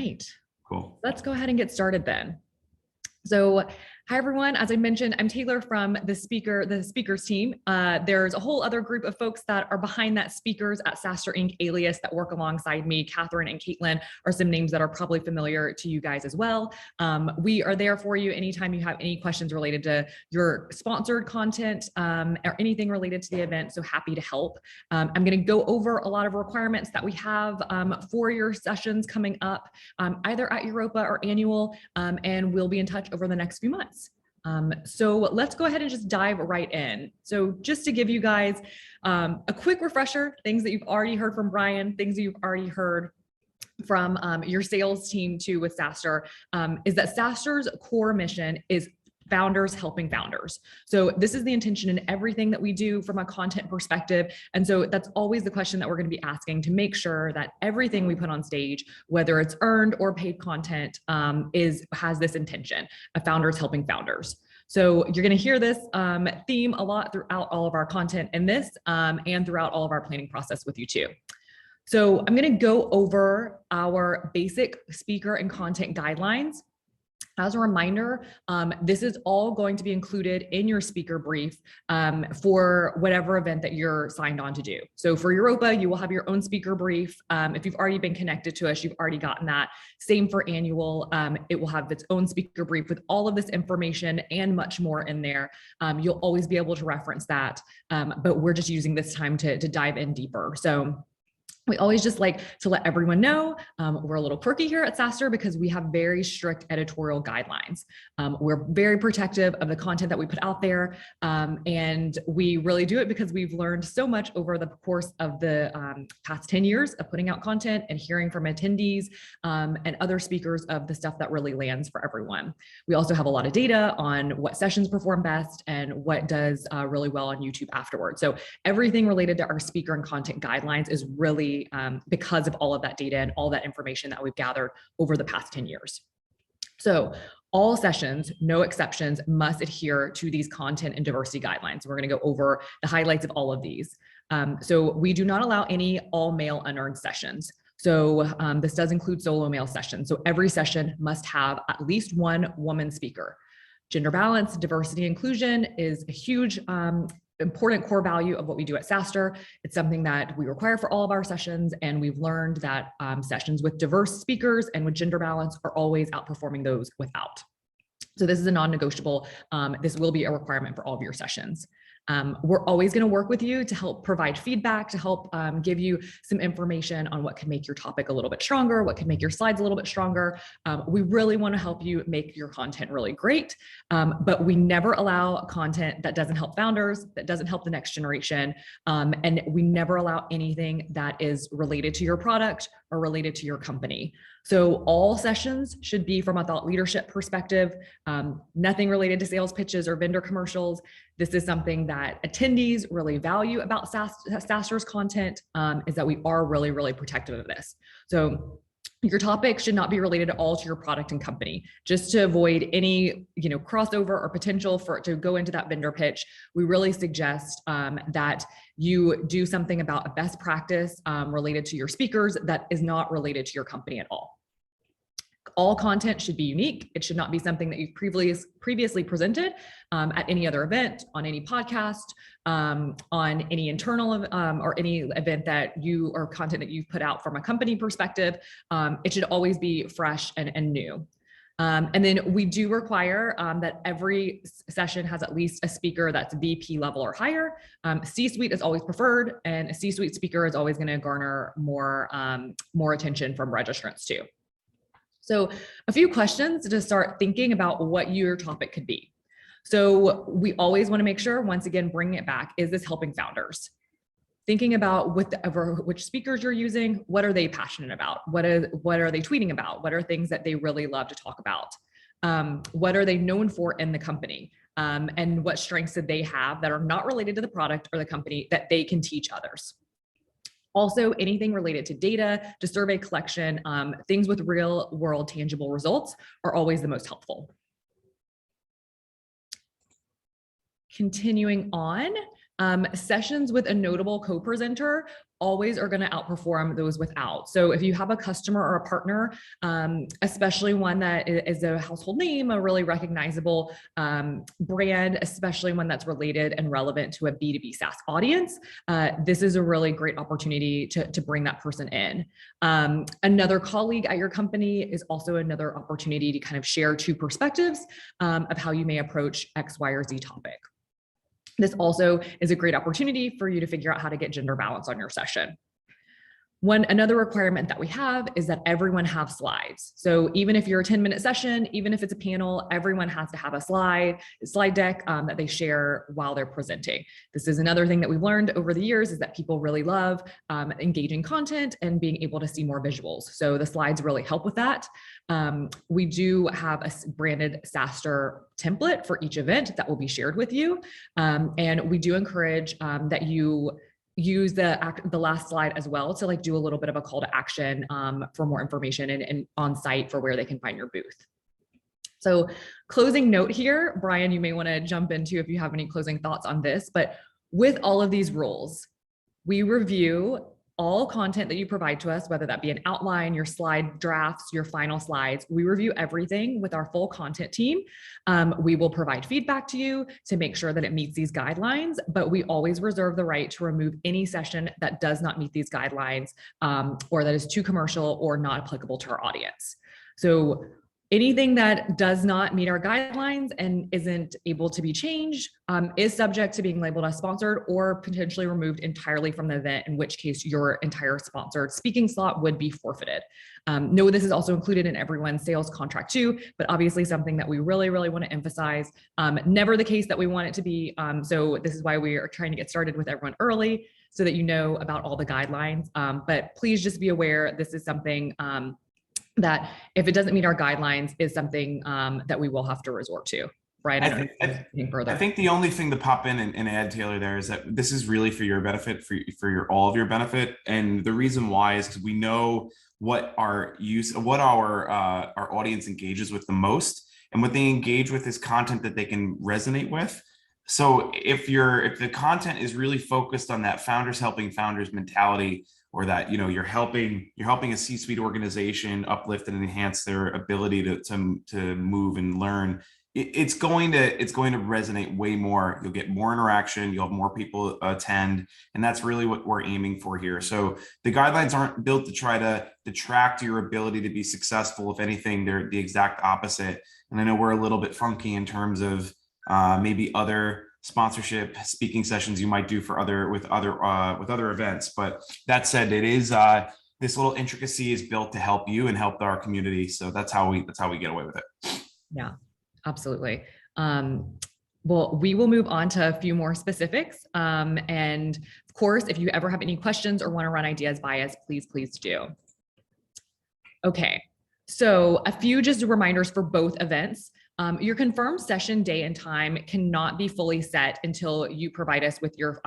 right. Cool. Let's go ahead and get started then. So hi, everyone. As I mentioned, I'm Taylor from the speakers team. There's a whole other group of folks that are behind that speakers at SaaStr Inc. alias that work alongside me. Catherine and Caitlin are some names that are probably familiar to you guys as well. We are there for you anytime you have any questions related to your sponsored content or anything related to the event. So happy to help. I'm going to go over a lot of requirements that we have for your sessions coming up, either at Europa or Annual, and we'll be in touch over the next few months. So let's go ahead and just dive right in. So just to give you guys a quick refresher, things that you've already heard from Brian, things that you've already heard from your sales team too with SaaStr, is that SaaStr's core mission is founders helping founders. So this is the intention in everything that we do from a content perspective. And so that's always the question that we're going to be asking to make sure that everything we put on stage, whether it's earned or paid content, has this intention of founders helping founders. So you're going to hear this theme a lot throughout all of our content in this and throughout all of our planning process with you too. So I'm going to go over our basic speaker and content guidelines. As a reminder, this is all going to be included in your speaker brief for whatever event that you're signed on to do. So for Europa, you will have your own speaker brief. If you've already been connected to us, you've already gotten that. Same for Annual. It will have its own speaker brief with all of this information and much more in there. You'll always be able to reference that, but we're just using this time to dive in deeper. So we always just like to let everyone know we're a little quirky here at SaaStr because we have very strict editorial guidelines. We're very protective of the content that we put out there, and we really do it because we've learned so much over the course of the past 10 years of putting out content and hearing from attendees and other speakers of the stuff that really lands for everyone. We also have a lot of data on what sessions perform best and what does really well on YouTube afterwards. So everything related to our speaker and content guidelines is really because of all of that data and all that information that we've gathered over the past 10 years. So all sessions, no exceptions, must adhere to these content and diversity guidelines. We're going to go over the highlights of all of these. So we do not allow any all male unearned sessions. So this does include solo male sessions. So every session must have at least one woman speaker. Gender balance, diversity, inclusion is a huge important core value of what we do at SaaStr. It's something that we require for all of our sessions, and we've learned that sessions with diverse speakers and with gender balance are always outperforming those without. So this is a non-negotiable. This will be a requirement for all of your sessions. We're always going to work with you to help provide feedback, to help give you some information on what can make your topic a little bit stronger, what can make your slides a little bit stronger. We really want to help you make your content really great, but we never allow content that doesn't help founders, that doesn't help the next generation, and we never allow anything that is related to your product or related to your company. So all sessions should be from a thought leadership perspective, nothing related to sales pitches or vendor commercials. This is something that attendees really value about SaaStr's content, is that we are really, really protective of this. So your topic should not be related at all to your product and company. Just to avoid any crossover or potential for it to go into that vendor pitch, we really suggest that you do something about a best practice related to your speakers that is not related to your company at all. All content should be unique. It should not be something that you've previously presented at any other event, on any podcast, on any internal or any event that you or content that you've put out from a company perspective. It should always be fresh and new. And then we do require that every session has at least a speaker that's VP level or higher. C-suite is always preferred, and a C-suite speaker is always going to garner more attention from registrants too. So a few questions to start thinking about what your topic could be. So we always want to make sure, once again, bringing it back, is this helping founders? Thinking about which speakers you're using, what are they passionate about? What are they tweeting about? What are things that they really love to talk about? What are they known for in the company? And what strengths did they have that are not related to the product or the company that they can teach others? Also, anything related to data, to survey collection, things with real world tangible results are always the most helpful. Continuing on, sessions with a notable co-presenter always are going to outperform those without. So if you have a customer or a partner, especially one that is a household name, a really recognizable brand, especially one that's related and relevant to a B2B SaaS audience, this is a really great opportunity to bring that person in. Another colleague at your company is also another opportunity to kind of share two perspectives of how you may approach X, Y, or Z topic. This also is a great opportunity for you to figure out how to get gender balance on your session. Another requirement that we have is that everyone have slides. So even if you're a 10-minute session, even if it's a panel, everyone has to have a slide deck that they share while they're presenting. This is another thing that we've learned over the years, is that people really love engaging content and being able to see more visuals. So the slides really help with that. We do have a branded SaaStr template for each event that will be shared with you. And we do encourage that you use the last slide as well to do a little bit of a call to action for more information and on site for where they can find your booth. So closing note here, Brian, you may want to jump into if you have any closing thoughts on this, but with all of these rules, we review all content that you provide to us, whether that be an outline, your slide drafts, your final slides. We review everything with our full content team. We will provide feedback to you to make sure that it meets these guidelines, but we always reserve the right to remove any session that does not meet these guidelines or that is too commercial or not applicable to our audience. So anything that does not meet our guidelines and isn't able to be changed is subject to being labeled as sponsored or potentially removed entirely from the event, in which case your entire sponsored speaking slot would be forfeited. No, this is also included in everyone's sales contract too, but obviously something that we really, really want to emphasize. Never the case that we want it to be. So this is why we are trying to get started with everyone early so that you know about all the guidelines. But please just be aware, this is something that if it doesn't meet our guidelines is something that we will have to resort to. Brian, I think the only thing to pop in and add, Taylor, there is that this is really for your benefit, for all of your benefit. And the reason why is because we know what our audience engages with the most, and what they engage with is content that they can resonate with. So if the content is really focused on that founders helping founders mentality, or that you're helping a C-suite organization uplift and enhance their ability to move and learn, it's going to resonate way more. You'll get more interaction, you'll have more people attend, and that's really what we're aiming for here. So the guidelines aren't built to try to detract your ability to be successful. If anything, they're the exact opposite. And I know we're a little bit funky in terms of maybe other sponsorship speaking sessions you might do with other events, but that said, it is this little intricacy is built to help you and help our community. So that's how we get away with it. Yeah, absolutely. Well, we will move on to a few more specifics. And of course, if you ever have any questions or want to run ideas by us, please do. Okay, so a few just reminders for both events. Your confirmed session day and time cannot be fully set until you provide us with your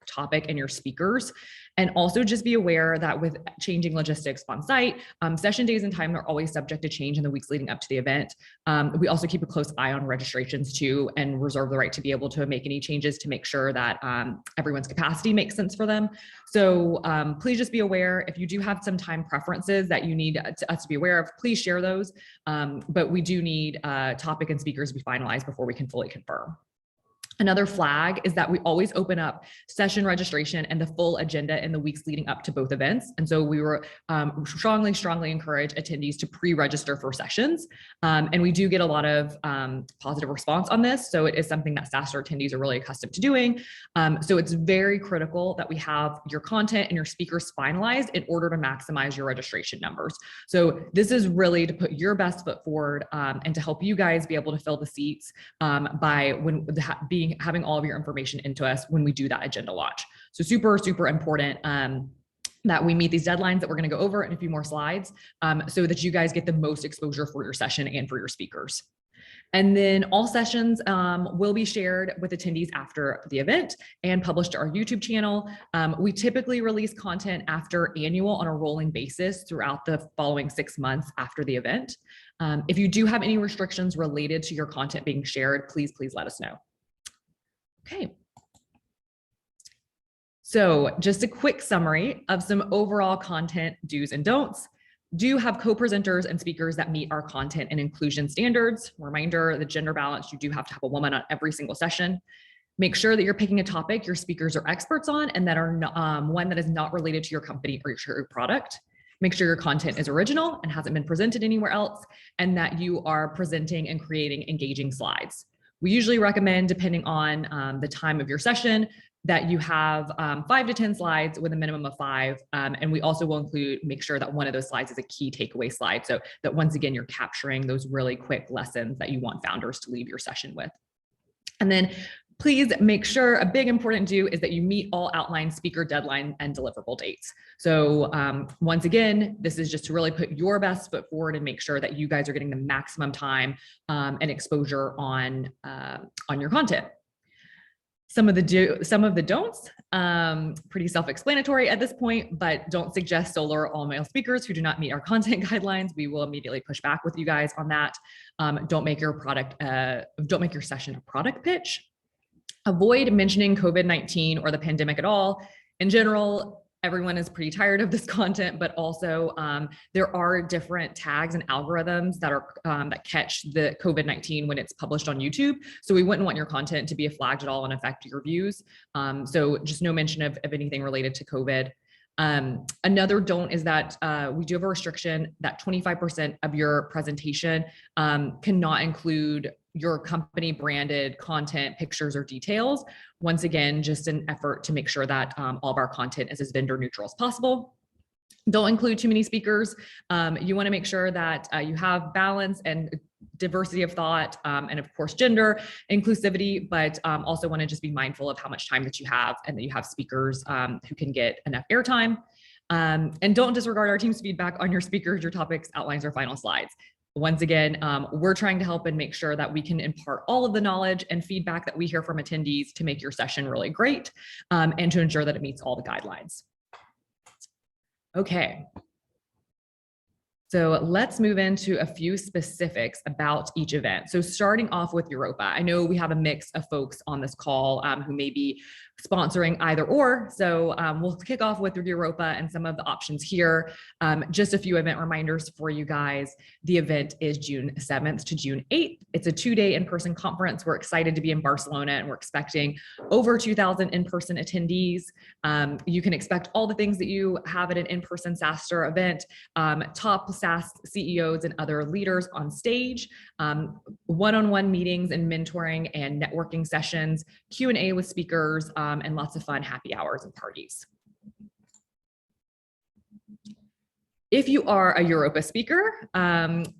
topic and your speakers. And also just be aware that with changing logistics on site, session days and time are always subject to change in the weeks leading up to the event. We also keep a close eye on registrations too, and reserve the right to be able to make any changes to make sure that everyone's capacity makes sense for them. So please just be aware, if you do have some time preferences that you need us to be aware of, please share those. But we do need topic and speakers to be finalized before we can fully confirm. Another flag is that we always open up session registration and the full agenda in the weeks leading up to both events. And so we were strongly encourage attendees to pre-register for sessions. And we do get a lot of positive response on this. So it is something that SaaStr attendees are really accustomed to doing. So it's very critical that we have your content and your speakers finalized in order to maximize your registration numbers. So this is really to put your best foot forward and to help you guys be able to fill the seats by having all of your information into us when we do that agenda launch. So super important that we meet these deadlines that we're going to go over in a few more slides so that you guys get the most exposure for your session and for your speakers. And then all sessions will be shared with attendees after the event and published to our YouTube channel. We typically release content after annual on a rolling basis throughout the following 6 months after the event. If you do have any restrictions related to your content being shared, please let us know. Okay. So just a quick summary of some overall content do's and don'ts. Do have co-presenters and speakers that meet our content and inclusion standards. Reminder, the gender balance, you do have to have a woman on every single session. Make sure that you're picking a topic your speakers are experts on and that are one that is not related to your company or your product. Make sure your content is original and hasn't been presented anywhere else, and that you are presenting and creating engaging slides. We usually recommend, depending on the time of your session, that you have 5 to 10 slides with a minimum of 5. And we also will make sure that one of those slides is a key takeaway slide, so that once again, you're capturing those really quick lessons that you want founders to leave your session with. And then please make sure, a big important do is that you meet all outlined speaker deadline and deliverable dates. So once again, this is just to really put your best foot forward and make sure that you guys are getting the maximum time and exposure on your content. Some of the don'ts, pretty self-explanatory at this point, but don't suggest solo or all-male speakers who do not meet our content guidelines. We will immediately push back with you guys on that. Don't make your session a product pitch. Avoid mentioning COVID-19 or the pandemic at all. In general, everyone is pretty tired of this content, but also there are different tags and algorithms that are that catch the COVID-19 when it's published on YouTube. So we wouldn't want your content to be flagged at all and affect your views. So just no mention of anything related to COVID. Another don't is that we do have a restriction that 25% of your presentation cannot include your company branded content, pictures, or details. Once again, just an effort to make sure that all of our content is as vendor neutral as possible. Don't include too many speakers. You want to make sure that you have balance and diversity of thought, and of course, gender inclusivity, but also want to just be mindful of how much time that you have and that you have speakers who can get enough airtime. And don't disregard our team's feedback on your speakers, your topics, outlines, or final slides. Once again, we're trying to help and make sure that we can impart all of the knowledge and feedback that we hear from attendees to make your session really great and to ensure that it meets all the guidelines. Okay. So let's move into a few specifics about each event. So starting off with Europa, I know we have a mix of folks on this call who may be sponsoring either or. So we'll kick off with Europa and some of the options here. Just a few event reminders for you guys. The event is June 7th to June 8th. It's a 2-day in-person conference. We're excited to be in Barcelona and we're expecting over 2,000 in-person attendees. You can expect all the things that you have at an in-person SaaStr event, top SaaS CEOs and other leaders on stage, one-on-one meetings and mentoring and networking sessions, Q&A with speakers, and lots of fun happy hours and parties. If you are a Europa speaker,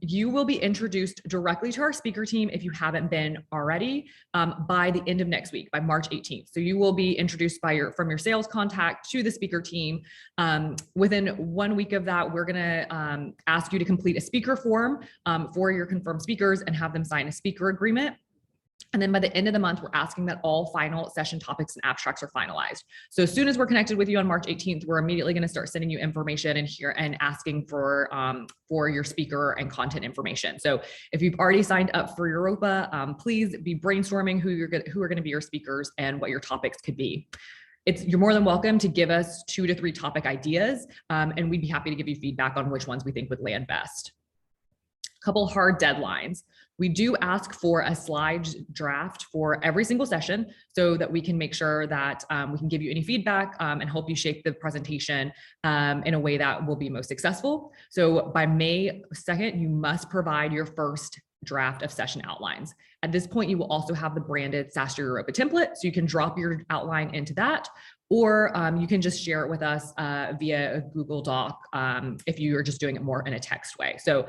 you will be introduced directly to our speaker team if you haven't been already by the end of next week, by March 18th. So you will be introduced from your sales contact to the speaker team. Within 1 week of that, we're gonna ask you to complete a speaker form for your confirmed speakers and have them sign a speaker agreement. And then by the end of the month, we're asking that all final session topics and abstracts are finalized. So as soon as we're connected with you on March 18th, we're immediately going to start sending you information and asking for your speaker and content information. So if you've already signed up for Europa, please be brainstorming who are going to be your speakers and what your topics could be. You're more than welcome to give us 2 to 3 topic ideas, and we'd be happy to give you feedback on which ones we think would land best. Couple hard deadlines. We do ask for a slide draft for every single session so that we can make sure that we can give you any feedback and help you shape the presentation in a way that will be most successful. So by May 2nd, you must provide your first draft of session outlines. At this point, you will also have the branded SaaStr Europa template, so you can drop your outline into that, or you can just share it with us via a Google Doc if you are just doing it more in a text way. So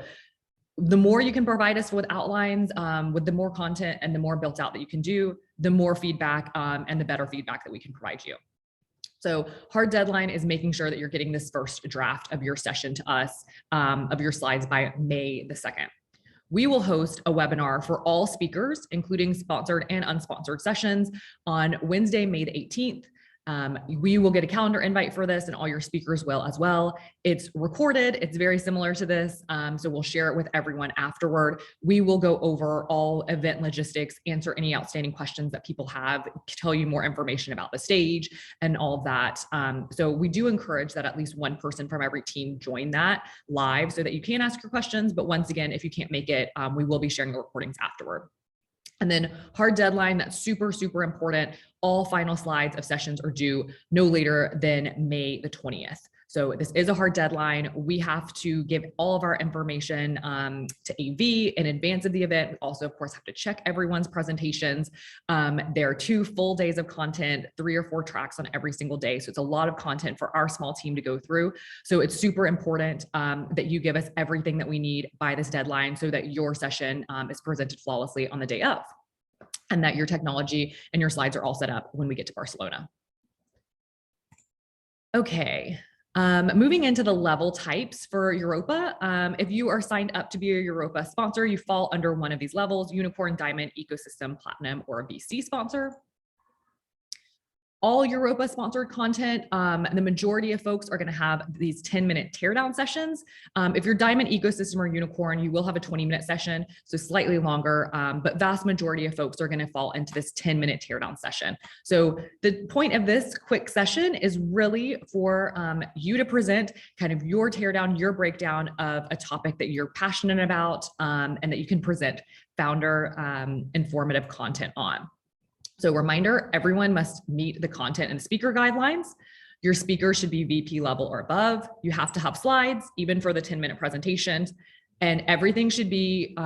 the more you can provide us with outlines, with the more content and the more built out that you can do, the more feedback and the better feedback that we can provide you. So hard deadline is making sure that you're getting this first draft of your session to us, of your slides by May the 2nd. We will host a webinar for all speakers, including sponsored and unsponsored sessions on Wednesday, May the 18th. We will get a calendar invite for this, and all your speakers will as well. It's recorded. It's very similar to this. So we'll share it with everyone afterward. We will go over all event logistics, answer any outstanding questions that people have, tell you more information about the stage and all of that. So we do encourage that at least one person from every team join that live so that you can ask your questions. But once again, if you can't make it, we will be sharing the recordings afterward. And then hard deadline, that's super, super important. All final slides of sessions are due no later than May the 20th. So this is a hard deadline. We have to give all of our information to AV in advance of the event. We also, of course, have to check everyone's presentations. There are 2 full days of content, 3 or 4 tracks on every single day. So it's a lot of content for our small team to go through. So it's super important that you give us everything that we need by this deadline so that your session is presented flawlessly on the day of, and that your technology and your slides are all set up when we get to Barcelona. Okay. Moving into the level types for Europa. If you are signed up to be a Europa sponsor, you fall under one of these levels: Unicorn, Diamond, Ecosystem, Platinum, or a VC sponsor. All Europa sponsored content, the majority of folks are going to have these 10-minute teardown sessions. If you're Diamond, Ecosystem, or Unicorn, you will have a 20-minute session, so slightly longer, but vast majority of folks are going to fall into this 10-minute teardown session. So the point of this quick session is really for you to present kind of your teardown, your breakdown of a topic that you're passionate about, and that you can present founder informative content on. So reminder, everyone must meet the content and speaker guidelines. Your speaker should be VP level or above. You have to have slides, even for the 10-minute presentations, and everything should be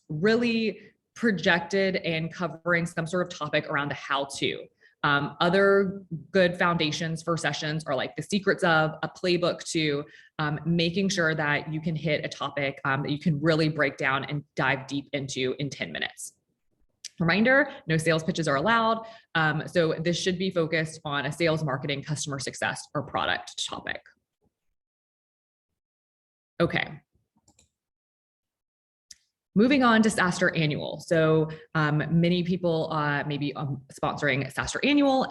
really projected and covering some sort of topic around the how-to. Other good foundations for sessions are like the secrets of, a playbook to, making sure that you can hit a topic that you can really break down and dive deep into in 10 minutes. Reminder, no sales pitches are allowed. So this should be focused on a sales, marketing, customer success, or product topic. Okay. Moving on to SaaStr Annual. So many people may be sponsoring SaaStr Annual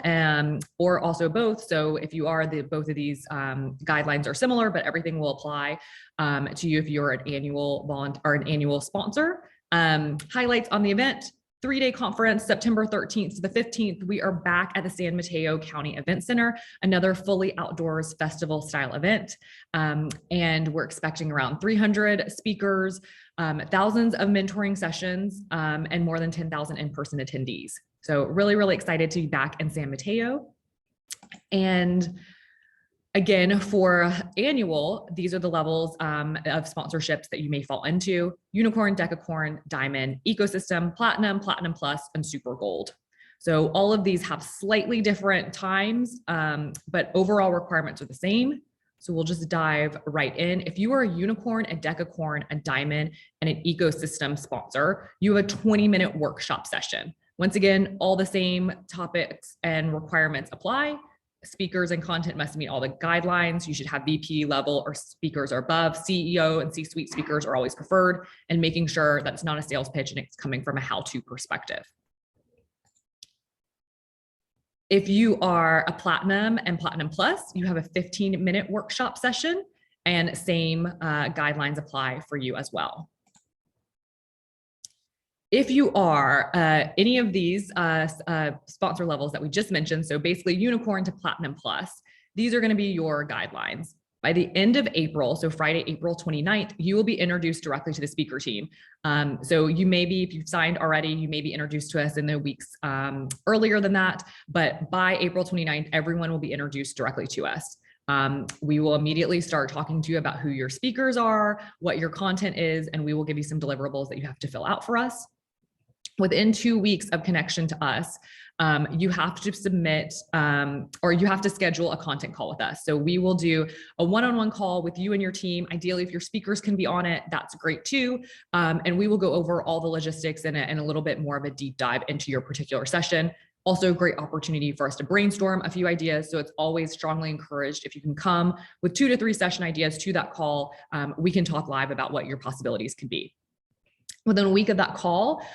or also both. So if you are, both of these guidelines are similar, but everything will apply to you if you're an annual sponsor. Highlights on the event: 3-day conference, September 13th to the 15th. We are back at the San Mateo County Event Center, another fully outdoors festival style event. And we're expecting around 300 speakers, thousands of mentoring sessions, and more than 10,000 in-person attendees. So really, really excited to be back in San Mateo. And again, for annual, these are the levels of sponsorships that you may fall into: Unicorn, Decacorn, Diamond, Ecosystem, Platinum, Platinum Plus, and Super Gold. So all of these have slightly different times, but overall requirements are the same. So we'll just dive right in. If you are a Unicorn, a Decacorn, a Diamond, and an Ecosystem sponsor, you have a 20-minute workshop session. Once again, all the same topics and requirements apply. Speakers and content must meet all the guidelines. You should have VP level or speakers or above. CEO and C-suite speakers are always preferred, and making sure that it's not a sales pitch and it's coming from a how-to perspective. If you are a Platinum and Platinum Plus, you have a 15-minute workshop session, and same guidelines apply for you as well. If you are any of these sponsor levels that we just mentioned, so basically Unicorn to Platinum Plus, these are going to be your guidelines. By the end of April, so Friday, April 29th, you will be introduced directly to the speaker team. So you may be, if you've signed already, you may be introduced to us in the weeks earlier than that, but by April 29th, everyone will be introduced directly to us. We will immediately start talking to you about who your speakers are, what your content is, and we will give you some deliverables that you have to fill out for us. Within 2 weeks of connection to us, you have to submit or you have to schedule a content call with us. So we will do a one-on-one call with you and your team. Ideally, if your speakers can be on it, that's great too. And we will go over all the logistics and a little bit more of a deep dive into your particular session. Also a great opportunity for us to brainstorm a few ideas. So it's always strongly encouraged if you can come with 2 to 3 session ideas to that call, we can talk live about what your possibilities could be. Within a week of that call,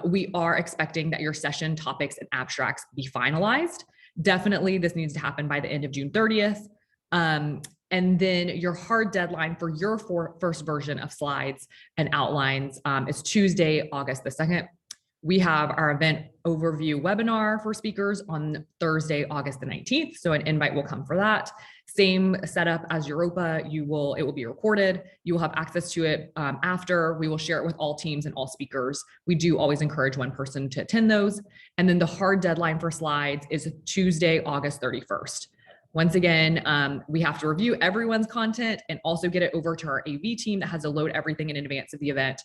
we are expecting that your session topics and abstracts be finalized. Definitely, this needs to happen by the end of June 30th. And then your hard deadline for your first version of slides and outlines is Tuesday, August the 2nd. We have our event overview webinar for speakers on Thursday, August the 19th. So an invite will come for that. Same setup as Europa. It will be recorded. You will have access to it after. We will share it with all teams and all speakers. We do always encourage one person to attend those. And then the hard deadline for slides is Tuesday, August 31st. Once again, we have to review everyone's content and also get it over to our AV team that has to load everything in advance of the event.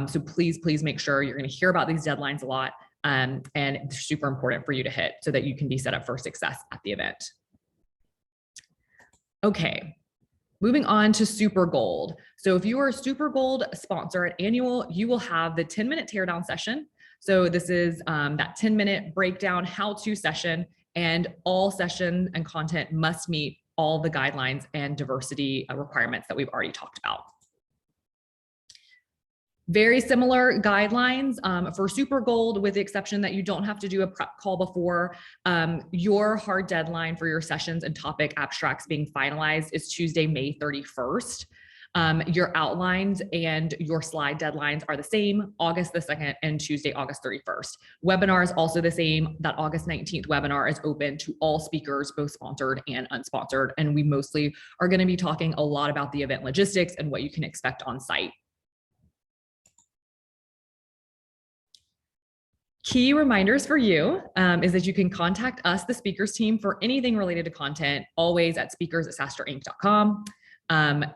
So please make sure you're going to hear about these deadlines a lot, and it's super important for you to hit so that you can be set up for success at the event. Okay, moving on to Super Gold. So if you are a Super Gold sponsor at Annual, you will have the 10-minute teardown session. So this is that 10-minute breakdown how-to session, and all session and content must meet all the guidelines and diversity requirements that we've already talked about. Very similar guidelines for Super Gold, with the exception that you don't have to do a prep call before. Your hard deadline for your sessions and topic abstracts being finalized is Tuesday, May 31st. Your outlines and your slide deadlines are the same, August the 2nd and Tuesday, August 31st. Webinar is also the same. That August 19th webinar is open to all speakers, both sponsored and unsponsored. And we mostly are going to be talking a lot about the event logistics and what you can expect on site. Key reminders for you is that you can contact us, the speakers team, for anything related to content, always at speakers@SaaStrInc.com.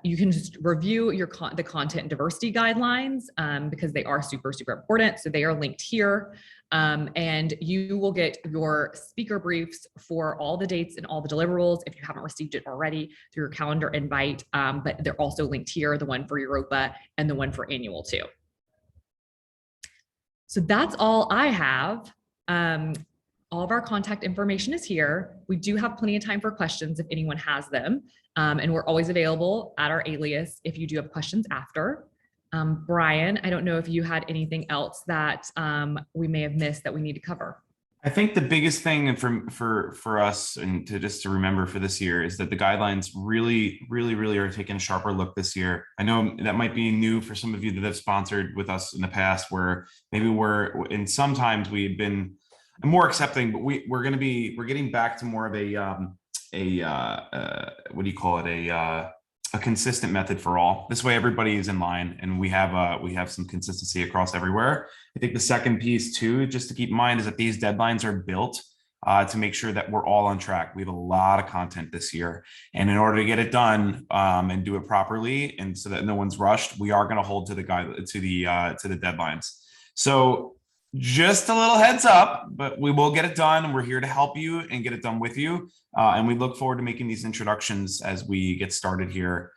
You can just review the content and diversity guidelines because they are super important. So they are linked here. And you will get your speaker briefs for all the dates and all the deliverables if you haven't received it already through your calendar invite. But they're also linked here, the one for Europa and the one for Annual too. So that's all I have. All of our contact information is here. We do have plenty of time for questions if anyone has them. And we're always available at our alias if you do have questions after. Brian, I don't know if you had anything else that we may have missed that we need to cover. I think the biggest thing for us and to remember for this year is that the guidelines really are taking a sharper look this year. I know that might be new for some of you that have sponsored with us in the past, where maybe and sometimes we've been more accepting, but we're getting back to more of a consistent method for all. This way everybody is in line and we have some consistency across everywhere. I think the second piece too, just to keep in mind, is that these deadlines are built to make sure that we're all on track. We have a lot of content this year, and in order to get it done and do it properly, and so that no one's rushed, we are going to hold to the deadlines. So just a little heads up, but we will get it done, and we're here to help you and get it done with you. And we look forward to making these introductions as we get started here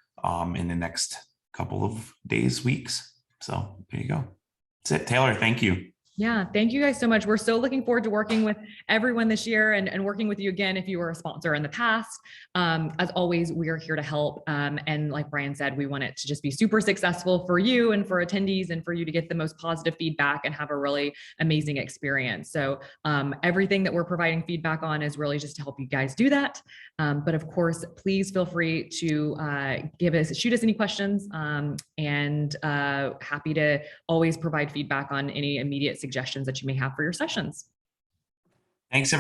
in the next couple of days, weeks. So there you go. That's it. Taylor, thank you. Yeah, thank you guys so much. We're so looking forward to working with everyone this year and working with you again if you were a sponsor in the past. As always, we are here to help. And like Brian said, we want it to just be super successful for you and for attendees, and for you to get the most positive feedback and have a really amazing experience. So everything that we're providing feedback on is really just to help you guys do that. But of course, please feel free to shoot us any questions, and happy to always provide feedback on any immediate suggestions that you may have for your sessions. Thanks, everyone.